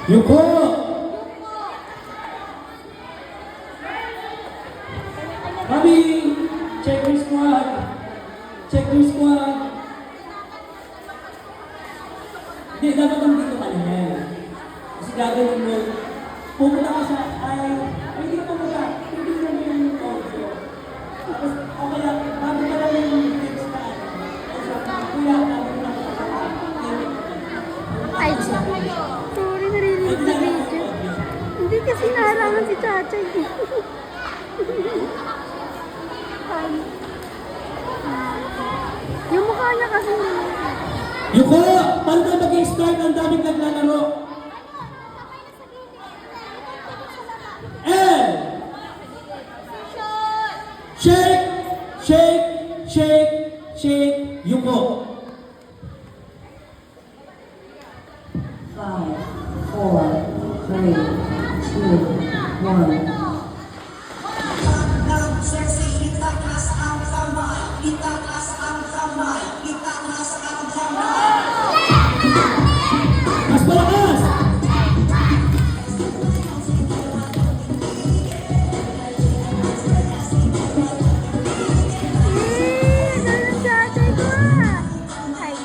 Yuko! Kami, check your squad. Check your squad. Hindi, dapat kang dito kanina. Kasi gagawin mo, pumunta ka sa, hindi ka pumunta. Hindi ka naman yung audio. Tapos, o kaya, bago ka lang yung text na, kuya, bago ka lang Ay, sorry, narinig sa video. Hindi kasi naharangan si Chachay. Yung mukha niya kasi. Yuko! Paano tayo mag-i-start? Ang daming naglalaro. Shake! Shake! Shake! Shake! Yuko! 5, 4, 3, 2, 1. Mas malakas! Ganun si Chachay ko Ay.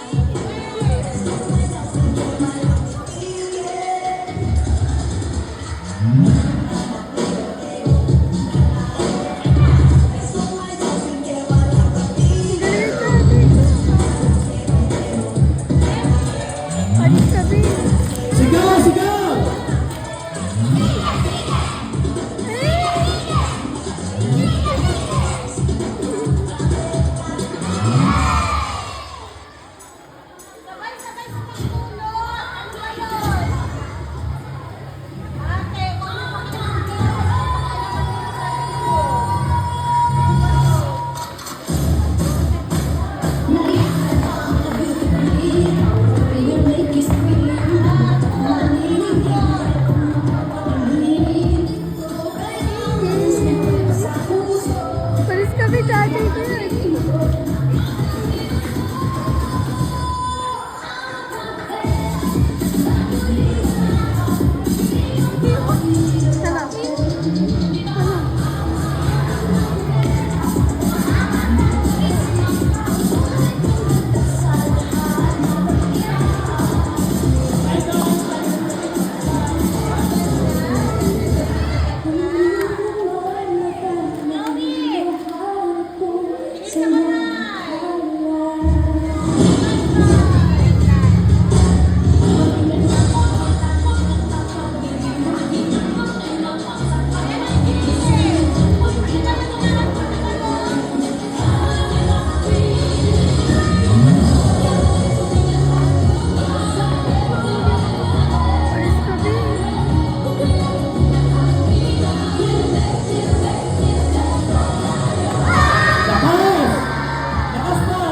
Alis sabi. Sigaw! Sigaw! Alis kami Chachay ko Alis kami. Lakas! Lakas pa!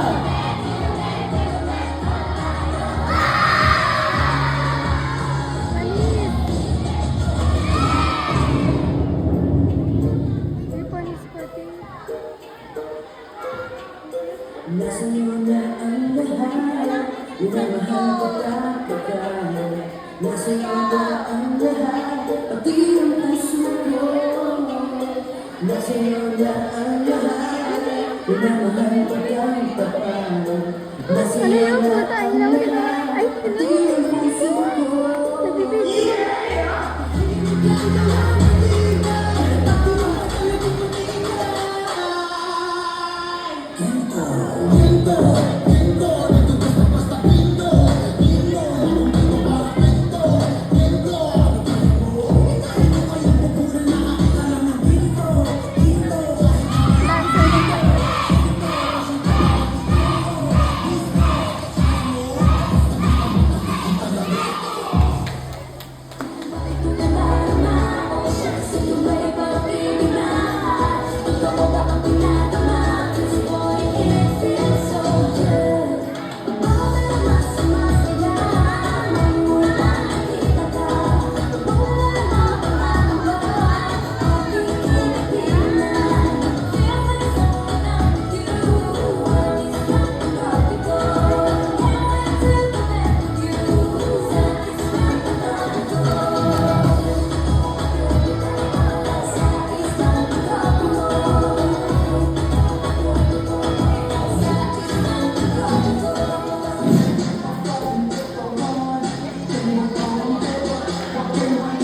Alis. Hindi pa alis pati. Nasa iyo na ang lahat, minamahal kita. Nasa iyo na ang lahat, pati ang puso ko. Nasa iyo na ang lahat, minamahal kita. Nasa Ano iyo yung na puta? ang Ilaw nila. lahat, Ay, pati ang puso ko. nagbibideo. Lancer. the one